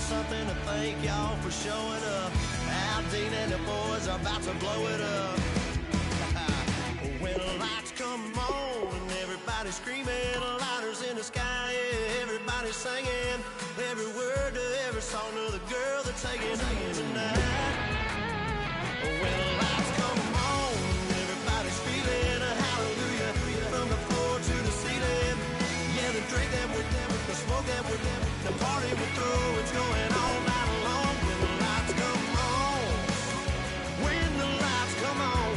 something to thank y'all for showing up. Al Dean and the boys are about to blow it up. When the lights come on and everybody's screaming, lighters in the sky, yeah, everybody's singing every word to every song of the girl they're taking home tonight. When the lights come on, everybody's feeling a hallelujah from the floor to the ceiling. Yeah, the drink that we're doing, the smoke that we're doing, the party we're through, it's going all night long. When the lights come on, when the lights come on,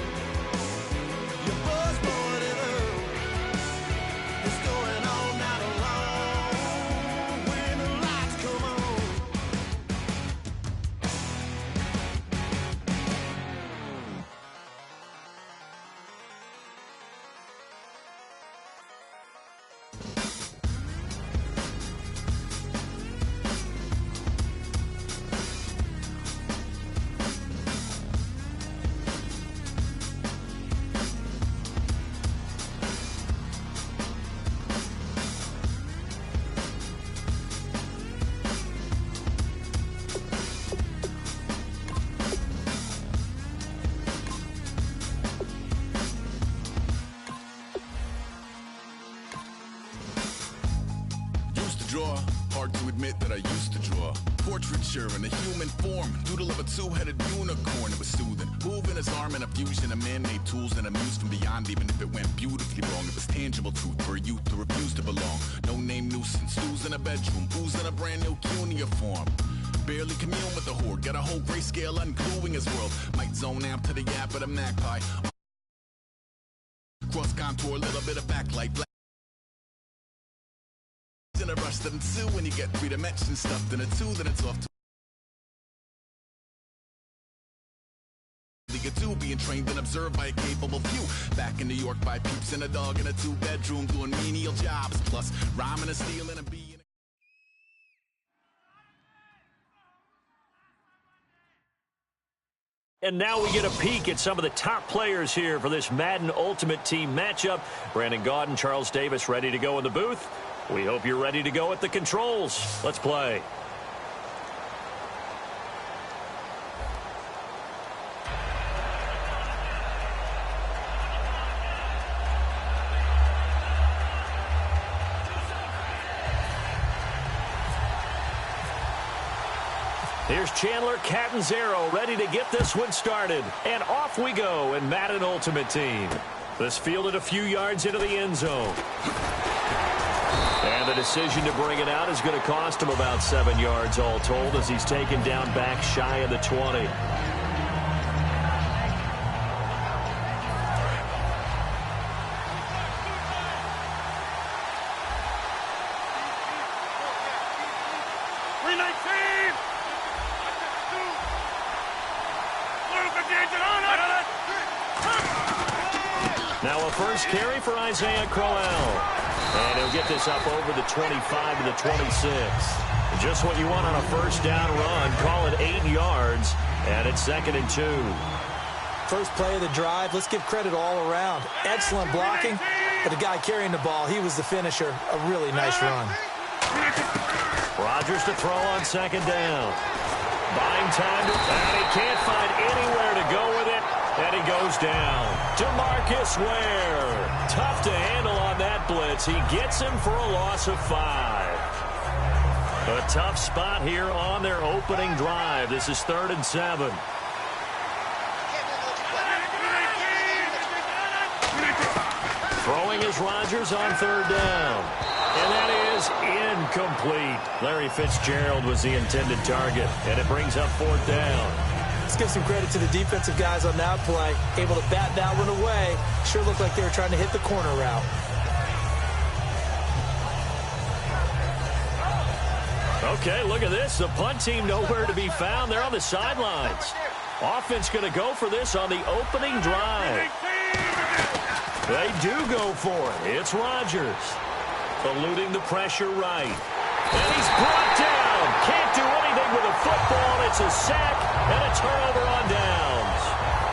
your buzz blowing it up, it's going all night long. When the lights come on. Draw. Hard to admit that I used to draw. Portraiture in a human form. Doodle of a two-headed unicorn. It was soothing. Moving his arm in a fusion of man-made tools and a muse from beyond. Even if it went beautifully wrong, it was tangible truth for a youth to refuse to belong. No-name nuisance. Stews in a bedroom. Booze in a brand new cuneiform. Barely commune with the horde. Got a whole grayscale ungluing his world. Might zone out to the yap of the magpie. Cross contour, a little bit of backlight. In a rush that ensue when you get 3 dimensions stuffed in a 2, then it's off to the 2, being trained and observed by a capable few. Back in New York by peeps and a dog in a 2-bedroom doing menial jobs, plus rhyming and stealing and being. And now we get a peek at some of the top players here for this Madden Ultimate Team matchup. Brandon Gaudin, Charles Davis ready to go in the booth. We hope you're ready to go at the controls. Let's play. Here's Chandler Catanzaro ready to get this one started. And off we go in Madden Ultimate Team. This fielded a few yards into the end zone. And the decision to bring it out is going to cost him about 7 yards all told as he's taken down back shy of the 20. Now a first carry for Isaiah Crowell. And he'll get this up over the 25 to the 26. Just what you want on a first down run. Call it 8 yards. And it's 2nd and 2. First play of the drive. Let's give credit all around. Excellent blocking. But the guy carrying the ball, he was the finisher. A really nice run. Rodgers to throw on 2nd down. Buying time. And he can't find anywhere to go with it. And he goes down. DeMarcus Ware. Tough to handle on that blitz. He gets him for a loss of 5. A tough spot here on their opening drive. This is 3rd and 7. Throwing is Rodgers on 3rd down. And that is incomplete. Larry Fitzgerald was the intended target. And it brings up 4th down. Let's give some credit to the defensive guys on that play. Able to bat that one away. Sure looked like they were trying to hit the corner route. Okay, look at this. The punt team nowhere to be found. They're on the sidelines. Offense going to go for this on the opening drive. They do go for it. It's Rodgers. Eluding the pressure right. And he's brought down. Can't do anything with a football. It's a sack and a turnover on downs.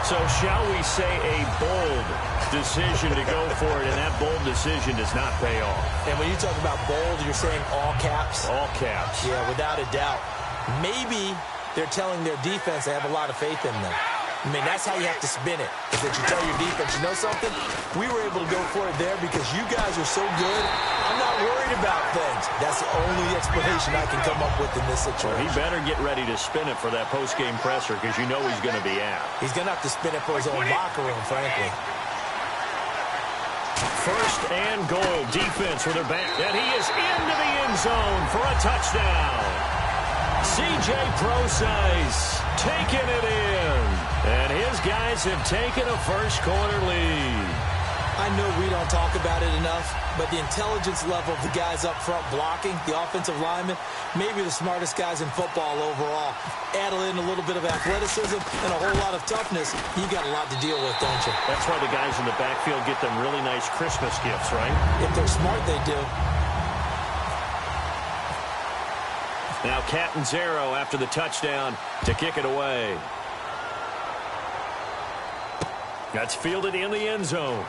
So shall we say a bold decision to go for it, and that bold decision does not pay off. And when you talk about bold, you're saying all caps? All caps. Yeah, without a doubt. Maybe they're telling their defense they have a lot of faith in them. I mean, that's how you have to spin it, is that you tell your defense, you know something? We were able to go for it there because you guys are so good. I'm not worried about things. That's the only explanation I can come up with in this situation. Well, he better get ready to spin it for that post-game presser because you know he's going to be out. He's going to have to spin it for his own locker room, frankly. First and goal, defense with their back. And he is into the end zone for a touchdown. C.J. Procise taking it in. And his guys have taken a first-quarter lead. I know we don't talk about it enough, but the intelligence level of the guys up front blocking, the offensive linemen, maybe the smartest guys in football overall. Add in a little bit of athleticism and a whole lot of toughness, you got a lot to deal with, don't you? That's why the guys in the backfield get them really nice Christmas gifts, right? If they're smart, they do. Now Catanzaro after the touchdown to kick it away. That's fielded in the end zone.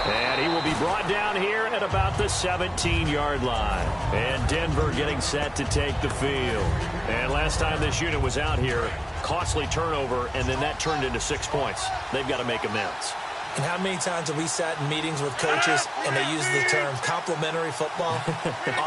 And he will be brought down here at about the 17-yard line. And Denver getting set to take the field. And last time this unit was out here, costly turnover, and then that turned into 6 points. They've got to make amends. And how many times have we sat in meetings with coaches and they use the term complementary football?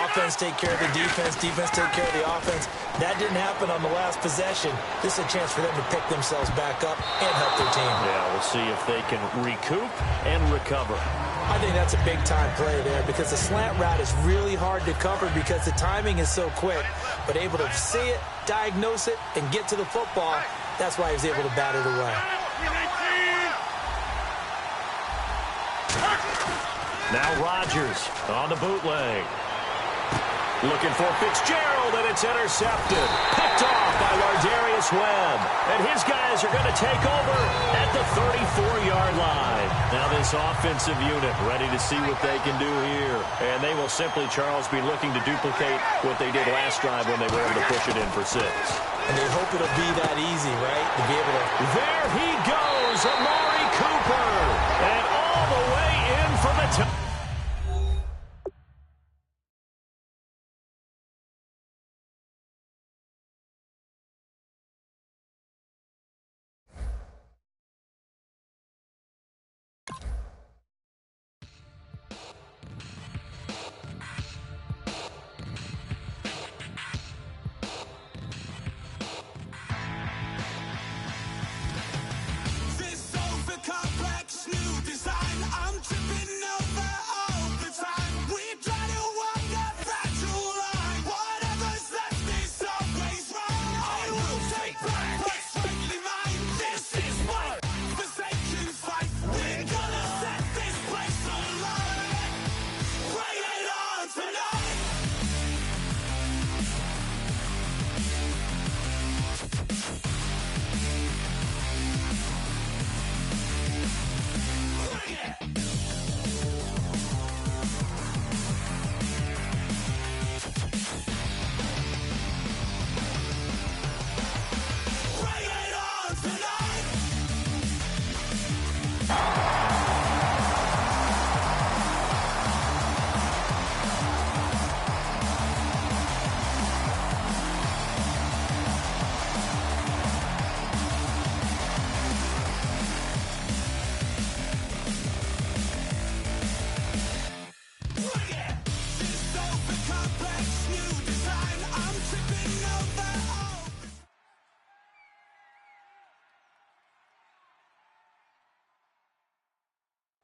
Offense take care of the defense, defense take care of the offense. That didn't happen on the last possession. This is a chance for them to pick themselves back up and help their team. Yeah, we'll see if they can recoup and recover. I think that's a big-time play there because the slant route is really hard to cover because the timing is so quick. But able to see it, diagnose it, and get to the football, that's why he was able to bat it away. Now Rodgers on the bootleg. Looking for Fitzgerald, and it's intercepted. Picked off by Lardarius Webb. And his guys are going to take over at the 34-yard line. Now this offensive unit ready to see what they can do here. And they will simply, Charles, be looking to duplicate what they did last drive when they were able to push it in for 6. And they hope it'll be that easy, right? To be able to... There he goes, Amari Cooper. And all the way in for the touchdown.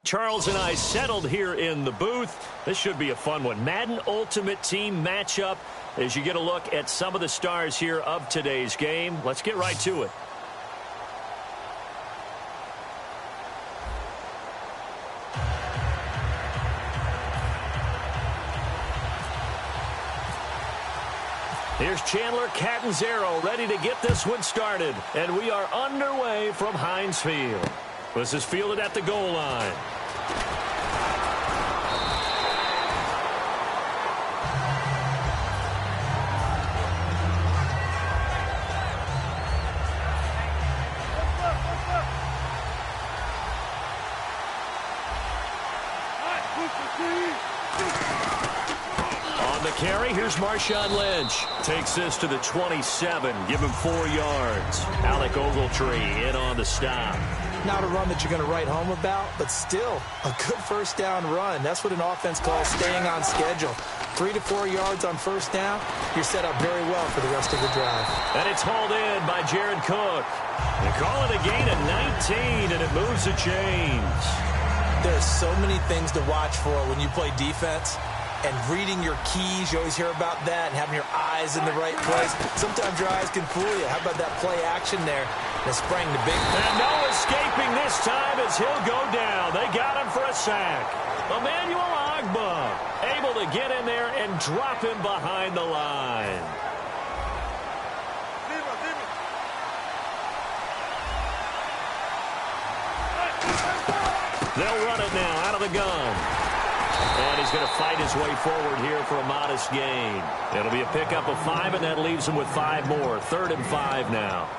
Charles and I settled here in the booth. This should be a fun one. Madden Ultimate Team matchup as you get a look at some of the stars here of today's game. Let's get right to it. Here's Chandler Catanzaro ready to get this one started. And we are underway from Heinz Field. This is fielded at the goal line. On the carry. carry. Here's Marshawn Lynch. Takes this to the 27. Give him 4 yards. Alec Ogletree in on the stop. Not a run that you're going to write home about, but still a good first down run. That's what an offense calls staying on schedule. 3 to 4 yards on first down. You're set up very well for the rest of the drive. And it's hauled in by Jared Cook. They call it a gain of 19, and it moves the chains. There's so many things to watch for when you play defense. And reading your keys, you always hear about that, and having your eyes in the right place. Sometimes your eyes can fool you. How about that play action there? That sprang the big. And no escaping this time as he'll go down. They got him for a sack. Emmanuel Ogbah able to get in there and drop him behind the line. They'll run it now out of the gun. And he's going to fight his way forward here for a modest gain. It'll be a pickup of 5, and that leaves him with 5 more. 3rd and 5 now.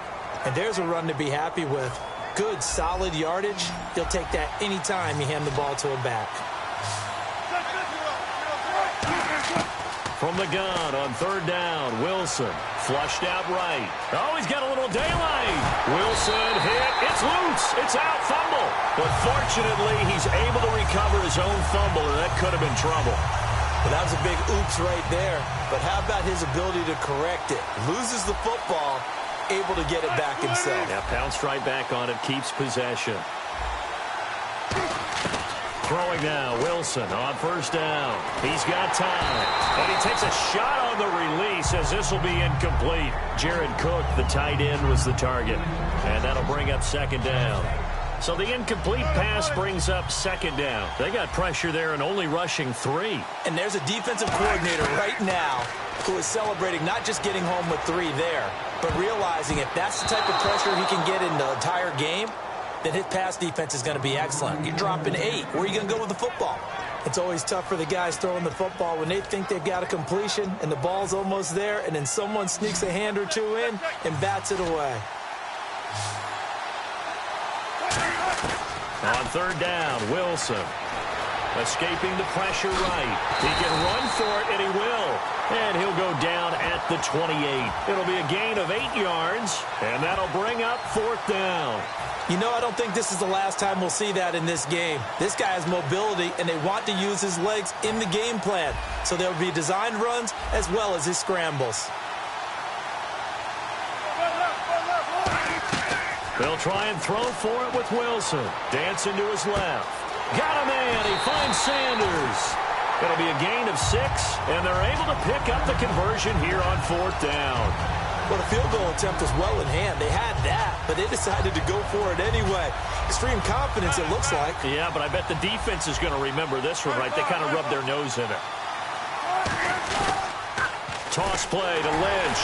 And there's a run to be happy with. Good, solid yardage. He'll take that anytime you hand the ball to a back. From the gun on 3rd down, Wilson flushed out right. Oh, he's got a little daylight. Wilson hit. It's loose. It's out. Fumble. But fortunately, he's able to recover his own fumble, and that could have been trouble. Well, that was a big oops right there. But how about his ability to correct it? Loses the football, able to get it back himself. Yeah, pounced right back on it, keeps possession. Throwing now, Wilson on 1st down. He's got time. And he takes a shot on the release as this will be incomplete. Jared Cook, the tight end, was the target. And that'll bring up 2nd down. So the incomplete pass brings up 2nd down. They got pressure there and only rushing 3. And there's a defensive coordinator right now who is celebrating not just getting home with 3 there, but realizing if that's the type of pressure he can get in the entire game, then his pass defense is going to be excellent. You're dropping 8. Where are you going to go with the football? It's always tough for the guys throwing the football when they think they've got a completion and the ball's almost there, and then someone sneaks a hand or 2 in and bats it away. On 3rd down, Wilson escaping the pressure right. He can run for it, and he will. And he'll go down at the 28. It'll be a gain of 8 yards, and that'll bring up 4th down. You know, I don't think this is the last time we'll see that in this game. This guy has mobility, and they want to use his legs in the game plan. So there'll be designed runs as well as his scrambles. They'll try and throw for it with Wilson. Dancing to his left. Got a man. He finds Sanders. It'll be a gain of 6, and they're able to pick up the conversion here on 4th down. Well, the field goal attempt was well in hand. They had that, but they decided to go for it anyway. Extreme confidence, it looks like. Yeah, but I bet the defense is going to remember this one, right? They kind of rubbed their nose in it. Toss play to Lynch.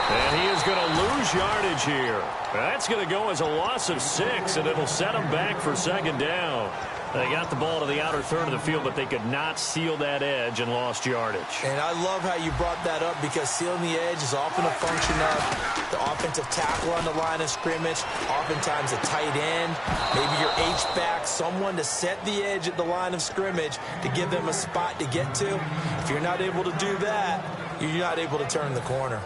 And he is going to lose yardage here. That's going to go as a loss of 6, and it'll set him back for 2nd down. They got the ball to the outer 3rd of the field, but they could not seal that edge and lost yardage. And I love how you brought that up because sealing the edge is often a function of the offensive tackle on the line of scrimmage, oftentimes a tight end, maybe your H-back, someone to set the edge at the line of scrimmage to give them a spot to get to. If you're not able to do that, you're not able to turn the corner.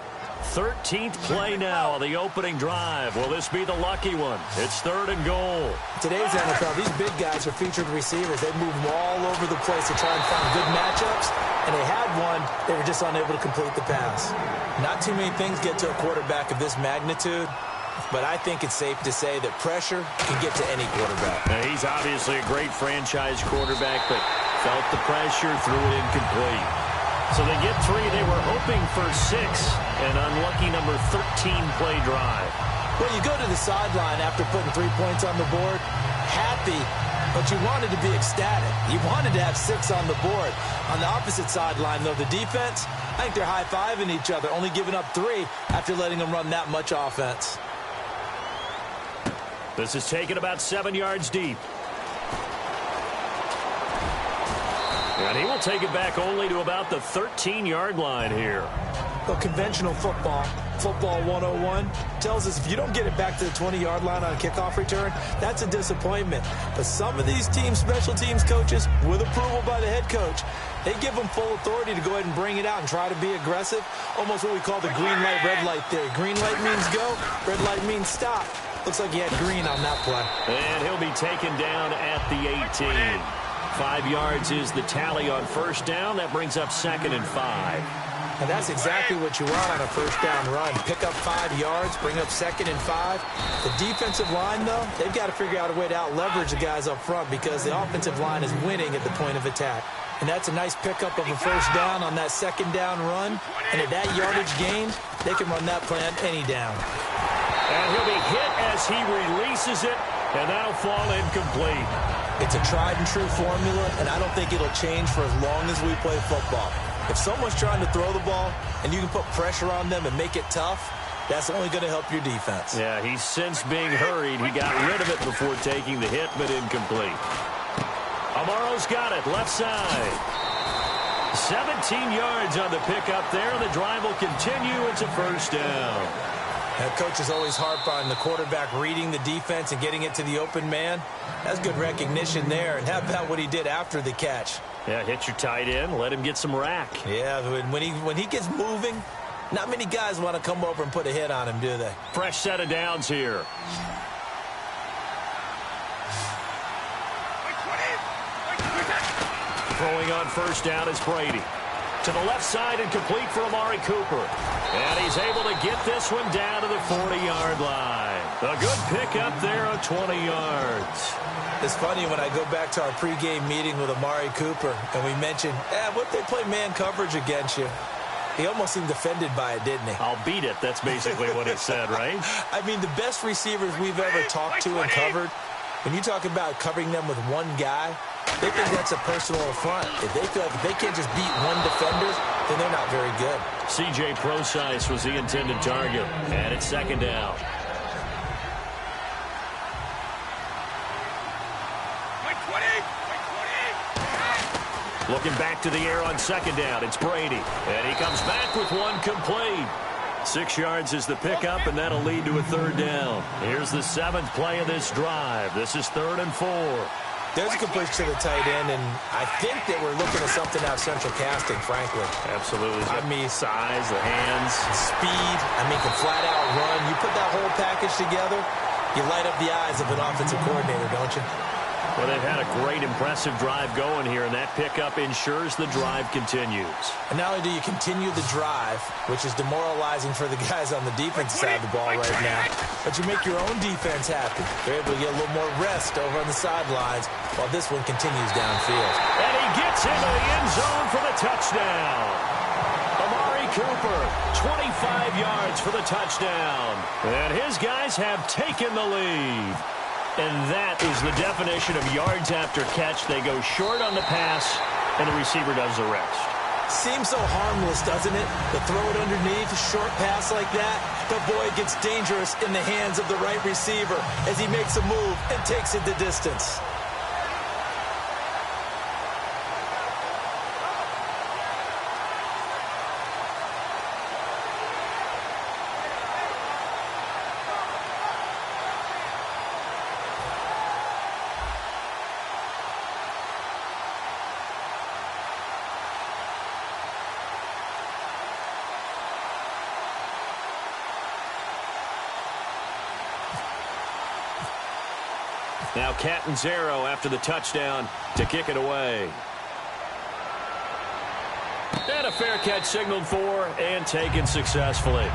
13th play now on the opening drive. Will this be the lucky one? It's 3rd and goal. Today's NFL, these big guys are featured receivers. They move them all over the place to try and find good matchups, and they had one. They were just unable to complete the pass. Not too many things get to a quarterback of this magnitude, but I think it's safe to say that pressure can get to any quarterback. Now, he's obviously a great franchise quarterback, but felt the pressure, threw it incomplete. So they get 3. They were hoping for 6. An unlucky number 13 play drive. Well, you go to the sideline after putting 3 points on the board, happy, but you wanted to be ecstatic. You wanted to have 6 on the board. On the opposite sideline, though, the defense, I think they're high-fiving each other, only giving up 3 after letting them run that much offense. This is taken about 7 yards deep. And he will take it back only to about the 13-yard line here. Well, conventional football, football 101, tells us if you don't get it back to the 20-yard line on a kickoff return, that's a disappointment. But some of these teams, special teams coaches, with approval by the head coach, they give them full authority to go ahead and bring it out and try to be aggressive, almost what we call the green light, red light theory. Green light means go, red light means stop. Looks like he had green on that play. And he'll be taken down at the 18. 5 yards is the tally on first down. That brings up 2nd and 5. And that's exactly what you want on a first down run. Pick up 5 yards, bring up 2nd and 5. The defensive line, though, they've got to figure out a way to out-leverage the guys up front because the offensive line is winning at the point of attack. And that's a nice pickup of a first down on that 2nd down run. And at that yardage gain, they can run that play on any down. And he'll be hit as he releases it, and that'll fall incomplete. It's a tried-and-true formula, and I don't think it'll change for as long as we play football. If someone's trying to throw the ball and you can put pressure on them and make it tough, that's only going to help your defense. Yeah, he's since being hurried. He got rid of it before taking the hit, but incomplete. Amaro's got it, left side. 17 yards on the pickup there, and the drive will continue. It's a first down. That coach is always harp on the quarterback reading the defense and getting it to the open man. That's good recognition there. And how about what he did after the catch? Yeah, hit your tight end, let him get some rack. Yeah, when he gets moving, not many guys want to come over and put a hit on him, do they? Fresh set of downs here. Throwing on first down is Brady. To the left side and complete for Amari Cooper. And he's able to get this one down to the 40-yard line. A good pickup there on 20 yards. It's funny when I go back to our pregame meeting with Amari Cooper and we mentioned, what if they play man coverage against you? He almost seemed offended by it, didn't he? I'll beat it. That's basically what he said, right? I mean, the best receivers we've ever talked to and covered, when you talk about covering them with one guy, they think that's a personal affront. If they feel like if they can't just beat one defender, then they're not very good. C.J. Procise was the intended target, and it's 2nd down. Looking back to the air on 2nd down, it's Brady. And he comes back with one complete. 6 yards is the pickup, and that'll lead to a 3rd down. Here's the 7th play of this drive. This is 3rd and 4. There's a completion to the tight end, and I think that we're looking at something out of central casting, frankly. Absolutely. I mean, size, the hands. Speed. I mean, can flat out run. You put that whole package together, you light up the eyes of an offensive coordinator, don't you? Well, they've had a great, impressive drive going here, and that pickup ensures the drive continues. And not only do you continue the drive, which is demoralizing for the guys on the defensive side of the ball right now, but you make your own defense happy. They're able to get a little more rest over on the sidelines while this one continues downfield. And he gets into the end zone for the touchdown. Amari Cooper, 25 yards for the touchdown. And his guys have taken the lead. And that is the definition of yards after catch. They go short on the pass, and the receiver does the rest. Seems so harmless, doesn't it? To throw it underneath, a short pass like that. But boy, it gets dangerous in the hands of the right receiver as he makes a move and takes it the distance. Now Catanzaro after the touchdown to kick it away. And a fair catch signaled for and taken successfully.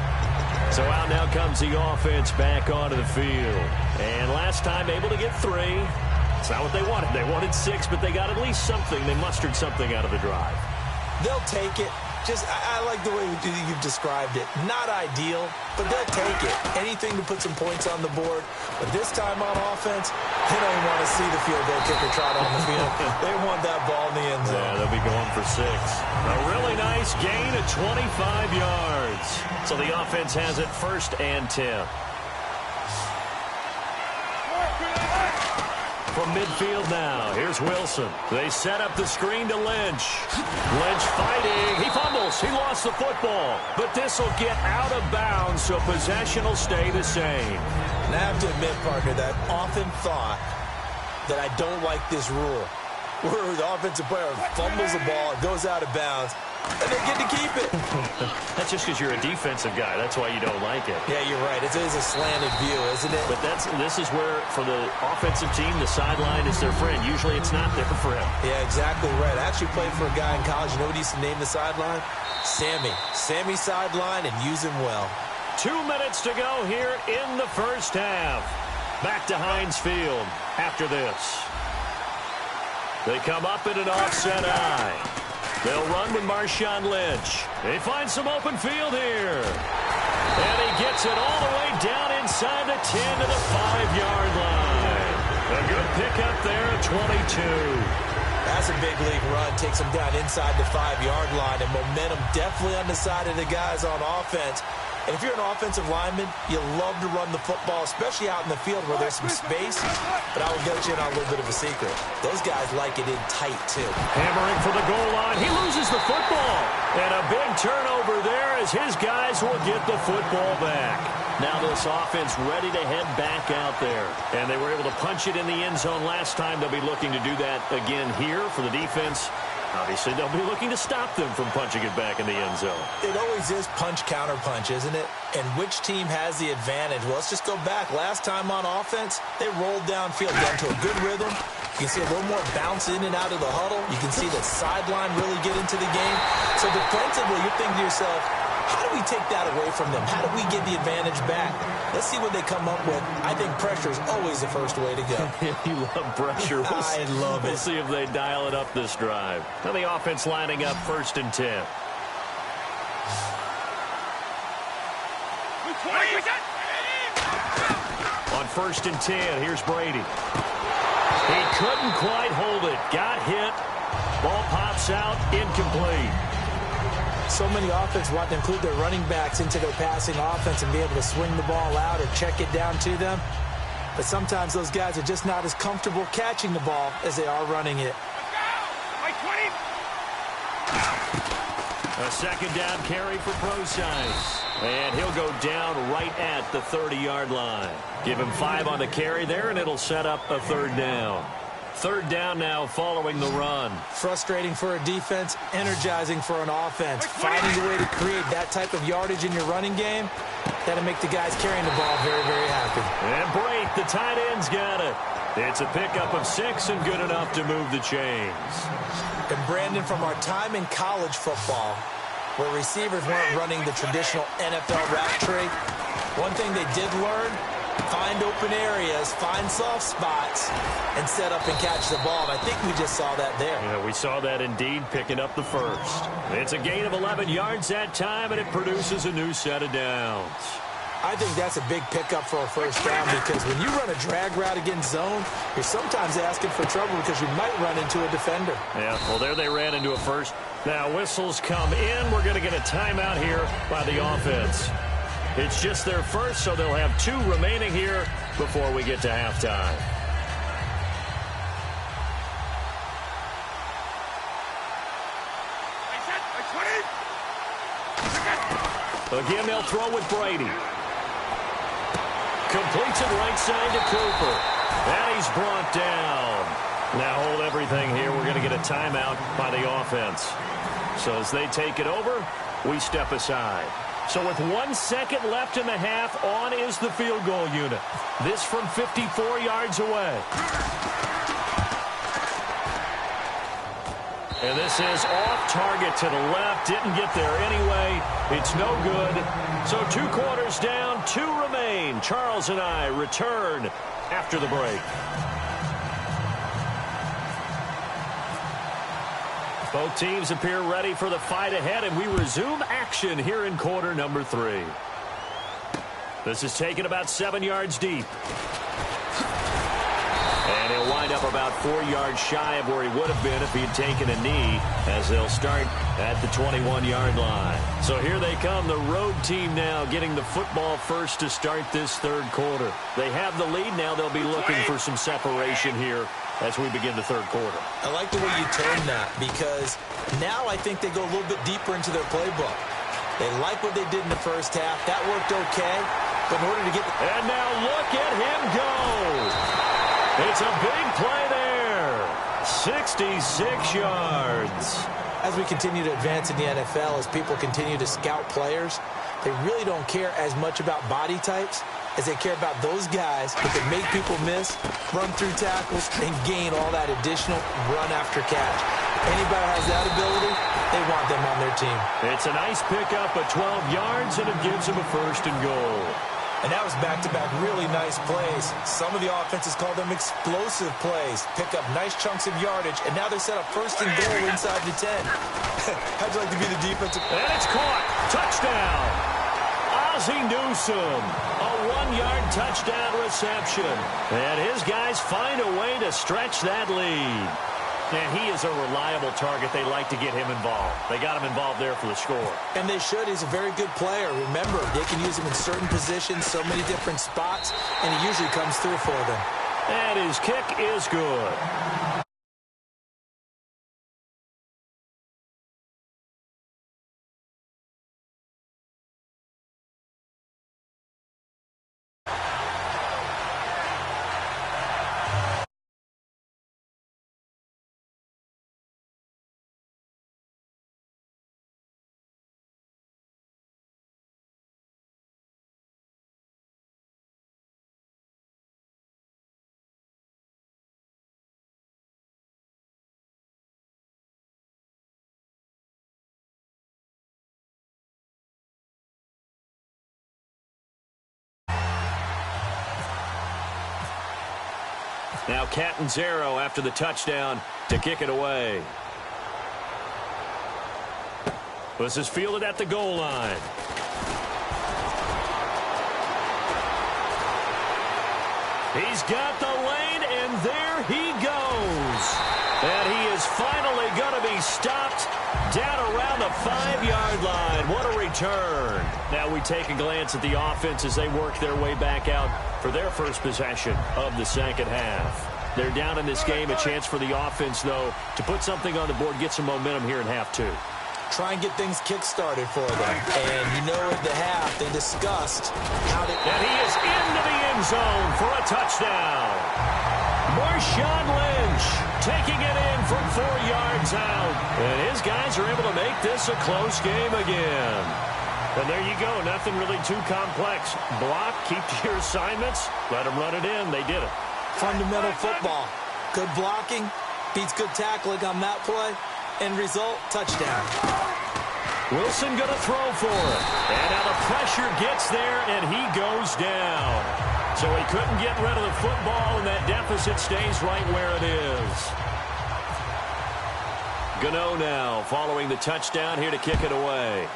So out now comes the offense back onto the field. And last time able to get 3. It's not what they wanted. They wanted 6, but they got at least something. They mustered something out of the drive. They'll take it. I like the way you've described it. Not ideal, but they'll take it. Anything to put some points on the board. But this time on offense, they don't want to see the field goal kicker trot on the field. They want that ball in the end zone. Yeah, they'll be going for 6. A really nice gain of 25 yards. So the offense has it 1st and 10. from midfield now. Here's Wilson. They set up the screen to Lynch. Lynch fighting. He fumbles. He lost the football. But this will get out of bounds, so possession will stay the same. And I have to admit, partner, that I've often thought that I don't like this rule, where the offensive player fumbles the ball, it goes out of bounds, and they get to keep it. That's just because you're a defensive guy. That's why you don't like it. Yeah, you're right. It is a slanted view, isn't it? But this is where, for the offensive team, the sideline is their friend. Usually it's not there for him. Yeah, exactly right. I actually played for a guy in college. You know what he used to name the sideline? Sammy. Sammy sideline, and use him well. 2 minutes to go here in the first half. Back to Heinz Field after this. They come up in an offset eye. They'll run with Marshawn Lynch. They find some open field here. And he gets it all the way down inside the 10 to the 5-yard line. A good pickup there at 22. That's a big league run. Takes him down inside the 5-yard line. And momentum definitely on the side of the guys on offense. And if you're an offensive lineman, you love to run the football, especially out in the field where there's some space. But I will get you in on a little bit of a secret. Those guys like it in tight, too. Hammering for the goal line. He loses the football. And a big turnover there as his guys will get the football back. Now this offense ready to head back out there. And they were able to punch it in the end zone last time. They'll be looking to do that again here for the defense. Obviously, they'll be looking to stop them from punching it back in the end zone. It always is punch-counter-punch, isn't it? And which team has the advantage? Well, let's just go back. Last time on offense, they rolled downfield, got into a good rhythm. You can see a little more bounce in and out of the huddle. You can see the sideline really get into the game. So defensively, you're thinking to yourself, how do we take that away from them? How do we get the advantage back? Let's see what they come up with. I think pressure is always the first way to go. You love pressure. I love it. We'll see if they dial it up this drive. Now the offense lining up 1st and 10. On 1st and 10, here's Brady. He couldn't quite hold it. Got hit. Ball pops out. Incomplete. So many offenses want to include their running backs into their passing offense and be able to swing the ball out or check it down to them. But sometimes those guys are just not as comfortable catching the ball as they are running it. A 2nd down carry for Procise. And he'll go down right at the 30-yard line. Give him 5 on the carry there, and it'll set up a 3rd down. 3rd down now following the run. Frustrating for a defense, energizing for an offense. Finding a way to create that type of yardage in your running game, that'll make the guys carrying the ball very, very happy. And Brate, the tight end's got it. It's a pickup of 6 and good enough to move the chains. And Brandon, from our time in college football, where receivers weren't running the traditional NFL route tree, one thing they did learn, find open areas, find soft spots, and set up and catch the ball. And I think we just saw that there. Yeah, we saw that indeed, picking up the 1st. It's a gain of 11 yards that time, and it produces a new set of downs. I think that's a big pickup for a 1st down because when you run a drag route against zone, you're sometimes asking for trouble because you might run into a defender. Yeah, well, there they ran into a 1st. Now, whistles come in. We're going to get a timeout here by the offense. It's just their 1st, so they'll have 2 remaining here before we get to halftime. Again, they'll throw with Brady. Completes it right side to Cooper. And he's brought down. Now hold everything here. We're going to get a timeout by the offense. So as they take it over, we step aside. So with 1 second left in the half, on is the field goal unit. This from 54 yards away. And this is off target to the left. Didn't get there anyway. It's no good. So 2 quarters down, 2 remain. Charles and I return after the break. Both teams appear ready for the fight ahead, and we resume action here in quarter number 3. This is taken about 7 yards deep. And And he'll wind up about 4 yards shy of where he would have been if he had taken a knee, as they'll start at the 21-yard line. So here they come, the road team now getting the football first to start this third quarter. They have the lead. Now they'll be looking for some separation here as we begin the third quarter. I like the way you turn that, because now I think they go a little bit deeper into their playbook. They like what they did in the first half. That worked okay. But in order to get the... And now look at him go. It's a big play there. 66 yards. As we continue to advance in the NFL, as people continue to scout players, they really don't care as much about body types as they care about those guys who can make people miss, run through tackles, and gain all that additional run after catch. Anybody has that ability, they want them on their team. It's a nice pickup of 12 yards, and it gives them a first and goal. And that was back-to-back really nice plays. Some of the offenses call them explosive plays. Pick up nice chunks of yardage, and now they're set up first and goal inside the 10. How'd you like to be the defensive... And it's caught. Touchdown. Ozzie Newsome. A 1-yard touchdown reception. And his guys find a way to stretch that lead. And he is a reliable target. They like to get him involved. They got him involved there for the score. And they should. He's a very good player. Remember, they can use him in certain positions, so many different spots, and he usually comes through for them. And his kick is good. Now Catanzaro after the touchdown to kick it away. This is fielded at the goal line. He's got the lane, and there he goes. And he is finally going to be stopped down around the 5-yard line. What a return. Now we take a glance at the offense as they work their way back out for their first possession of the second half. They're down in this game. A chance for the offense, though, to put something on the board, get some momentum here in half two. Try and get things kick-started for them. And you know at the half they discussed how they... And he is into the end zone for a touchdown. Marshawn Lynch taking it in from 4 yards out. And his guys are able to make this a close game again. And there you go. Nothing really too complex. Block, keep to your assignments, let them run it in. They did it. Fundamental football. Good blocking, beats good tackling on that play. End result, touchdown. Wilson going to throw for it. And now the pressure gets there, and he goes down. So he couldn't get rid of the football, and that deficit stays right where it is. Gano now following the touchdown here to kick it away.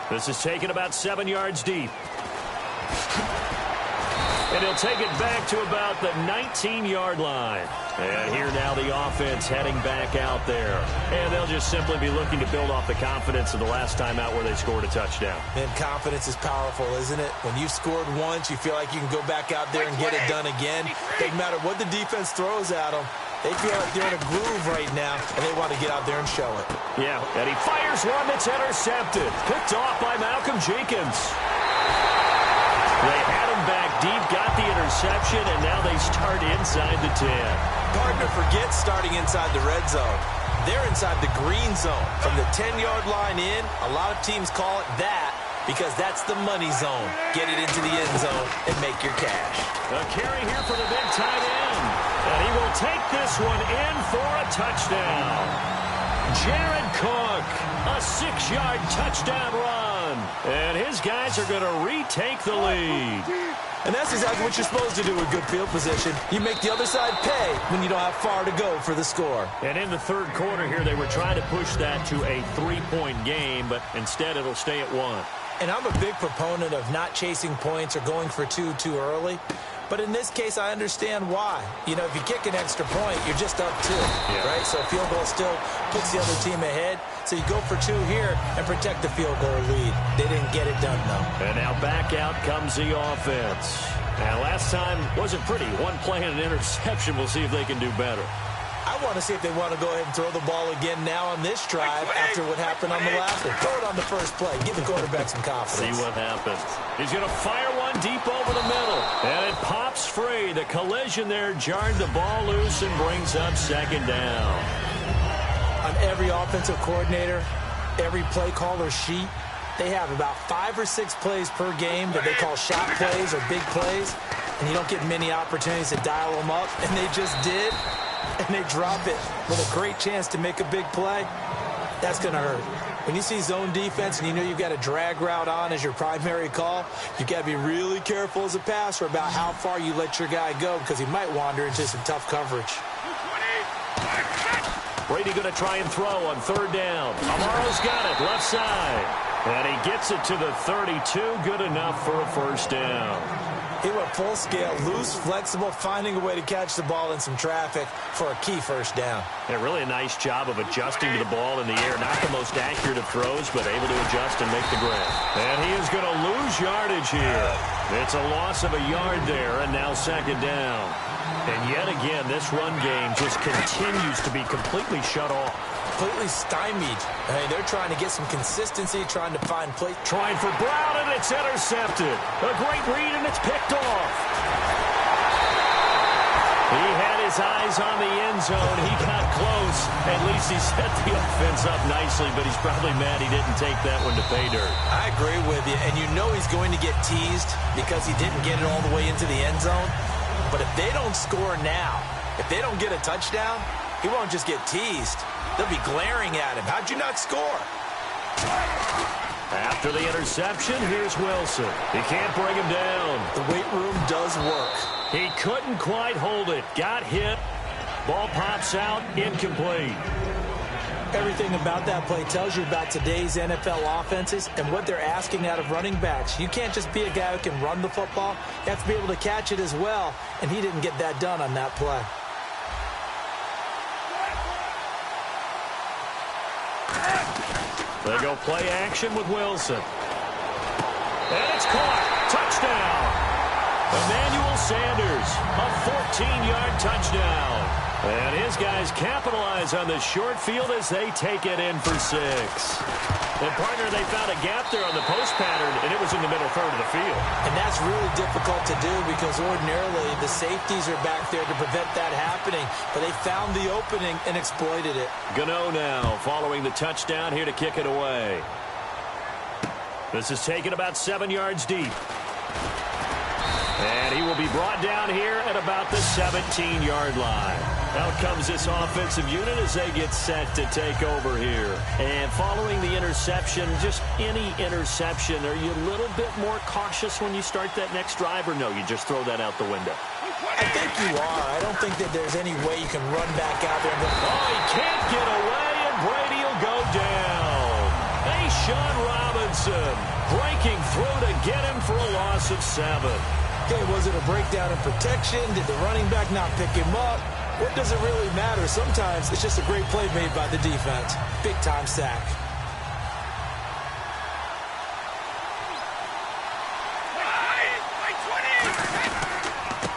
This is taken about 7 yards deep. And he'll take it back to about the 19-yard line. And here now the offense heading back out there. And they'll just simply be looking to build off the confidence of the last time out where they scored a touchdown. Man, confidence is powerful, isn't it? When you've scored once, you feel like you can go back out there and get it done again. Doesn't matter what the defense throws at them. They feel like they're in a groove right now, and they want to get out there and show it. Yeah, and he fires one that's intercepted. Picked off by Malcolm Jenkins. They had him back deep, got the interception, and now they start inside the 10. Partner forgets starting inside the red zone. They're inside the green zone. From the 10-yard line in, a lot of teams call it that because that's the money zone. Get it into the end zone and make your cash. A carry here for the big tight end. And he will take this one in for a touchdown. Jared Cook, a 6-yard touchdown run. And his guys are going to retake the lead. And that's exactly what you're supposed to do with good field position. You make the other side pay when you don't have far to go for the score. And in the third quarter here, they were trying to push that to a 3-point game, but instead it'll stay at 1. And I'm a big proponent of not chasing points or going for two too early. But in this case, I understand why. You know, if you kick an extra point, you're just up 2, right? So a field goal still puts the other team ahead. So you go for 2 here and protect the field goal lead. They didn't get it done, though. And now back out comes the offense. And last time wasn't pretty. One play and an interception. We'll see if they can do better. I want to see if they want to go ahead and throw the ball again now on this drive after what happened on the last one. Throw it on the first play. Give the quarterback some confidence. See what happens. He's going to fire one deep over the middle. And it pops free. The collision there jarred the ball loose and brings up second down. On every offensive coordinator, every play caller sheet, they have about 5 or 6 plays per game that they call shot plays or big plays. And you don't get many opportunities to dial them up. And they just did. And they drop it with a great chance to make a big play. That's going to hurt. When you see zone defense and you know you've got a drag route on as your primary call, you've got to be really careful as a passer about how far you let your guy go because he might wander into some tough coverage. Brady going to try and throw on third down. Amaro's got it, left side. And he gets it to the 32. Good enough for a first down. He went full scale, loose, flexible, finding a way to catch the ball in some traffic for a key first down. Yeah, really a nice job of adjusting to the ball in the air. Not the most accurate of throws, but able to adjust and make the grab. And he is going to lose yardage here. It's a loss of a yard there, and now second down. And yet again, this run game just continues to be completely shut off. Completely stymied. I mean, they're trying to get some consistency, trying to find play. Trying for Brown, and it's intercepted. A great read, and it's picked off. He had his eyes on the end zone. He got close. At least he set the offense up nicely, but he's probably mad he didn't take that one to pay dirt. I agree with you, and you know he's going to get teased because he didn't get it all the way into the end zone. But if they don't score now, if they don't get a touchdown, he won't just get teased. They'll be glaring at him. How'd you not score? After the interception, here's Wilson. He can't bring him down. The weight room does work. He couldn't quite hold it. Got hit. Ball pops out. Incomplete. Everything about that play tells you about today's NFL offenses and what they're asking out of running backs. You can't just be a guy who can run the football. You have to be able to catch it as well, and he didn't get that done on that play. They go play action with Wilson. And it's caught. Touchdown. Emmanuel Sanders, a 14-yard touchdown. And his guys capitalize on the short field as they take it in for 6. And, partner, they found a gap there on the post pattern, and it was in the middle third of the field. And that's really difficult to do because ordinarily the safeties are back there to prevent that happening. But they found the opening and exploited it. Gano now following the touchdown here to kick it away. This is taken about 7 yards deep. And he will be brought down here at about the 17-yard line. Out comes this offensive unit as they get set to take over here. And following the interception, just any interception, are you a little bit more cautious when you start that next drive, or no, you just throw that out the window? I think you are. I don't think that there's any way you can run back out there and go, oh, he can't get away, and Brady will go down. Sean Robinson breaking through to get him for a loss of 7. Okay, was it a breakdown in protection? Did the running back not pick him up? What does it really matter? Sometimes it's just a great play made by the defense. Big-time sack.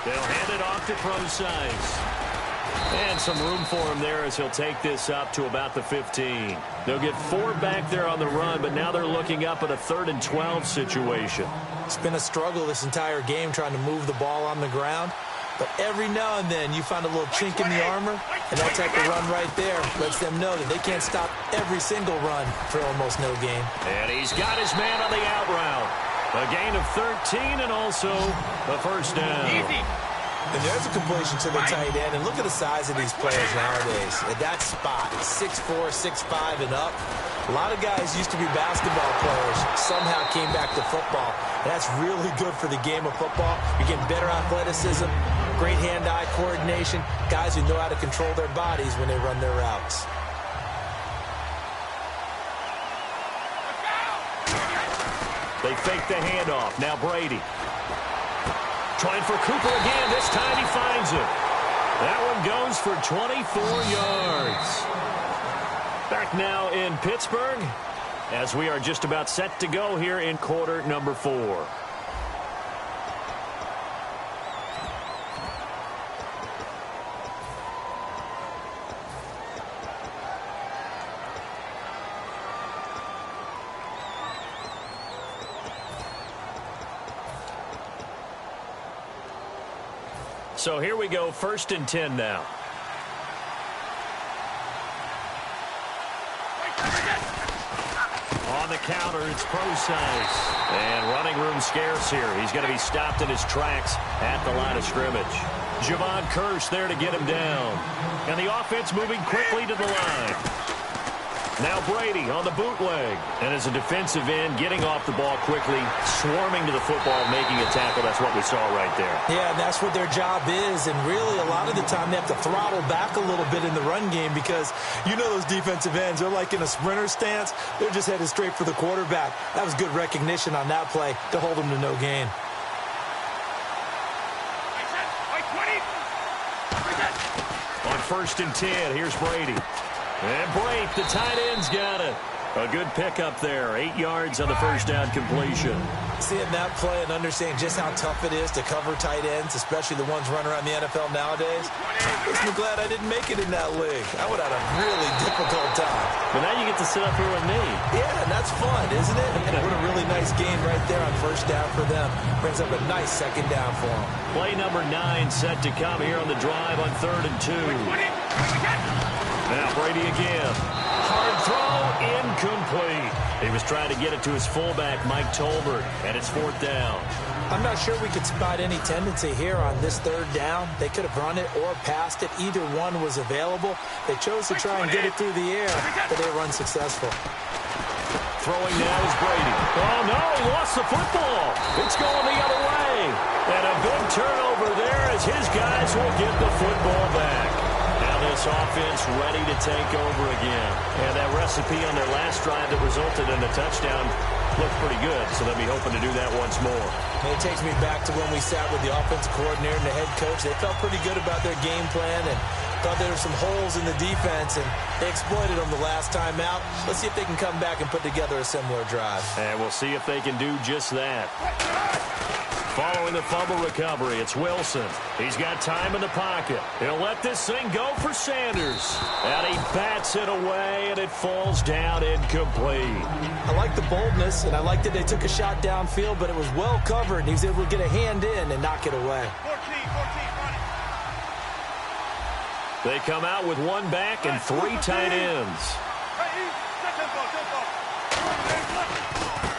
They'll hand it off to Procise. And some room for him there as he'll take this up to about the 15. They'll get 4 back there on the run, but now they're looking up at a 3rd and 12 situation. It's been a struggle this entire game trying to move the ball on the ground. But every now and then you find a little chink in the armor, and that type of run right there lets them know that they can't stop every single run for almost no gain. And he's got his man on the out route. A gain of 13 and also a first down. Easy. And there's a completion to the tight end. And look at the size of these players nowadays. At that spot, 6'4", 6'5", and up. A lot of guys used to be basketball players, somehow came back to football. And that's really good for the game of football. You're getting better athleticism, great hand-eye coordination, guys who know how to control their bodies when they run their routes. They fake the handoff. Now Brady. Trying for Cooper again. This time he finds it. That one goes for 24 yards. Back now in Pittsburgh as we are just about set to go here in quarter number 4. So here we go, 1st and 10 now. On the counter, it's Procise. And running room scarce here. He's going to be stopped in his tracks at the line of scrimmage. Javon Curse there to get him down. And the offense moving quickly to the line. Now Brady on the bootleg. And as a defensive end, getting off the ball quickly, swarming to the football, making a tackle. That's what we saw right there. Yeah, and that's what their job is. And really, a lot of the time, they have to throttle back a little bit in the run game because you know those defensive ends, they're like in a sprinter stance. They're just headed straight for the quarterback. That was good recognition on that play to hold them to no gain. On 1st and 10, here's Brady. And Brate, the tight end's got it. A good pickup there. 8 yards on the first down completion. Seeing that play and understanding just how tough it is to cover tight ends, especially the ones running around the NFL nowadays, makes me glad I didn't make it in that league. I would have had a really difficult time. But now you get to sit up here with me. Yeah, and that's fun, isn't it? What a really nice game right there on 1st down for them. Brings up a nice 2nd down for them. Play number 9 set to come here on the drive on 3rd and 2. Now Brady again. Hard throw, incomplete. He was trying to get it to his fullback, Mike Tolbert, and it's 4th down. I'm not sure we could spot any tendency here on this 3rd down. They could have run it or passed it. Either one was available. They chose to try and get it through the air, but they were unsuccessful. Throwing now is Brady. Oh, no, he lost the football. It's going the other way. And a big turnover there as his guys will get the football back. Now this offense ready to take over again. And that recipe on their last drive that resulted in a touchdown looked pretty good, so they'll be hoping to do that once more. And it takes me back to when we sat with the offensive coordinator and the head coach. They felt pretty good about their game plan and thought there were some holes in the defense, and they exploited them the last time out. Let's see if they can come back and put together a similar drive. And we'll see if they can do just that. Following the fumble recovery, it's Wilson. He's got time in the pocket. He'll let this thing go for Sanders. And he bats it away, and it falls down incomplete. I like the boldness, and I like that they took a shot downfield, but it was well covered, and he was able to get a hand in and knock it away. 14, They come out with 1 back and 3 tight ends.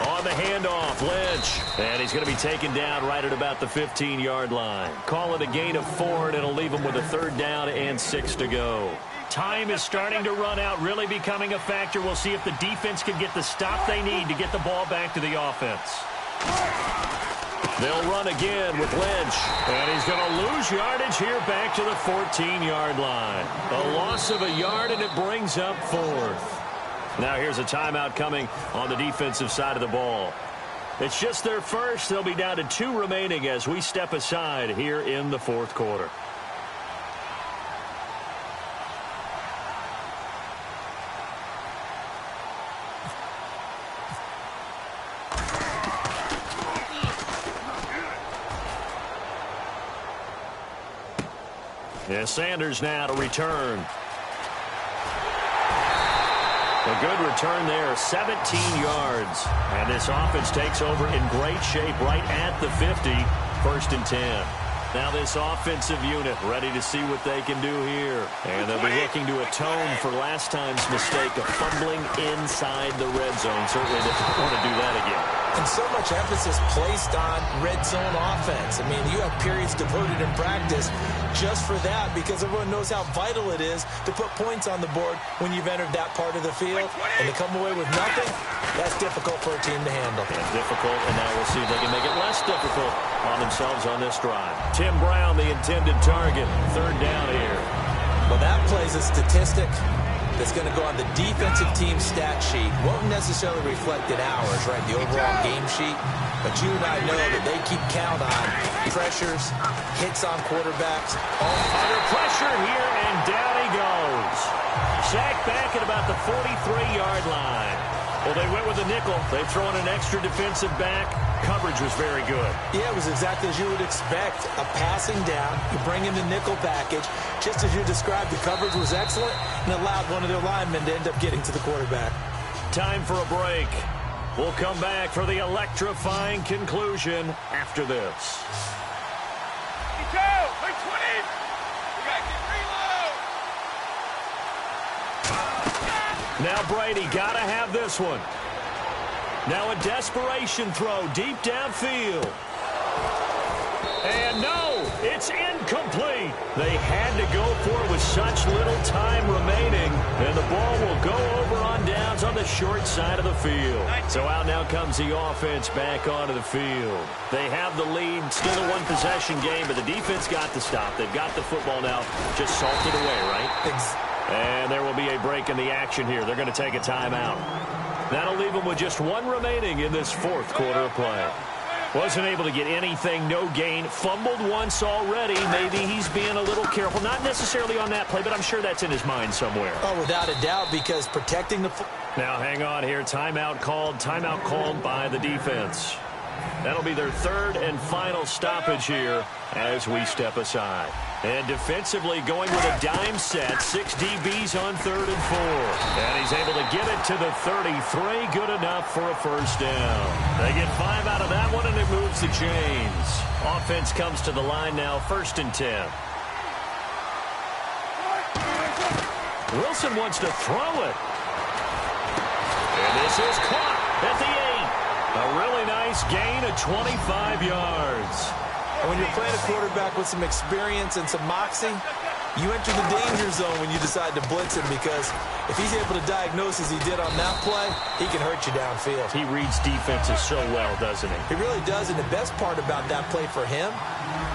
On the handoff, Lynch. And he's going to be taken down right at about the 15-yard line. Call it a gain of 4, and it'll leave him with a 3rd down and 6 to go. Time is starting to run out, really becoming a factor. We'll see if the defense can get the stop they need to get the ball back to the offense. They'll run again with Lynch. And he's going to lose yardage here back to the 14-yard line. A loss of a yard, and it brings up 4th. Now here's a timeout coming on the defensive side of the ball. It's just their first. They'll be down to 2 remaining as we step aside here in the 4th quarter. Yeah, Sanders now to return. A good return there, 17 yards. And this offense takes over in great shape right at the 50, 1st and 10. Now this offensive unit ready to see what they can do here. And they'll be looking to atone for last time's mistake of fumbling inside the red zone. Certainly they don't want to do that again. And so much emphasis placed on red zone offense. I mean, you have periods devoted in practice just for that because everyone knows how vital it is to put points on the board when you've entered that part of the field. And to come away with nothing, that's difficult for a team to handle. And difficult, and now we'll see if they can make it less difficult on themselves on this drive. Tim Brown, the intended target, 3rd down here. Well, that plays a statistic that's going to go on the defensive team stat sheet. Won't necessarily reflect in ours, right, the overall game sheet. But you and I know that they keep count on pressures, hits on quarterbacks. Under pressure here, and down he goes. Sacked back at about the 43-yard line. Well, they went with a nickel. They throw in an extra defensive back. Coverage was very good. Yeah, it was exactly as you would expect. A passing down. You bring in the nickel package. Just as you described, the coverage was excellent and allowed one of their linemen to end up getting to the quarterback. Time for a break. We'll come back for the electrifying conclusion after this. Now Brady got to have this one. Now a desperation throw deep downfield. And no, it's incomplete. They had to go for it with such little time remaining. And the ball will go over on downs on the short side of the field. So out now comes the offense back onto the field. They have the lead, still a one-possession game, but the defense got to stop. They've got the football now, just salted away, right? And there will be a break in the action here. They're going to take a timeout. That'll leave them with just one remaining in this fourth quarter of play. Wasn't able to get anything, no gain. Fumbled once already. Maybe he's being a little careful. Not necessarily on that play, but I'm sure that's in his mind somewhere. Oh, without a doubt, because protecting the... Now, hang on here. Timeout called by the defense. That'll be their third and final stoppage here as we step aside. And defensively going with a dime set. 6 DBs on 3rd and 4. And he's able to get it to the 33. Good enough for a first down. They get 5 out of that one, and it moves the chains. Offense comes to the line now, 1st and 10. Wilson wants to throw it. And this is caught at the 8. A really nice gain of 25 yards. And when you're playing a quarterback with some experience and some moxie, you enter the danger zone when you decide to blitz him, because if he's able to diagnose as he did on that play, he can hurt you downfield. He reads defenses so well, doesn't he? He really does, and the best part about that play for him,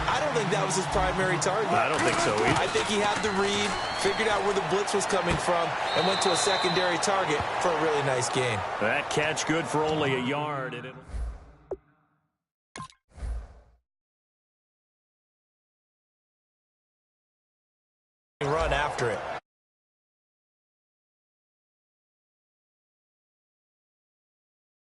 I don't think that was his primary target. I don't think so either. I think he had the read, figured out where the blitz was coming from, and went to a secondary target for a really nice gain. That catch good for only a yard. And run after it.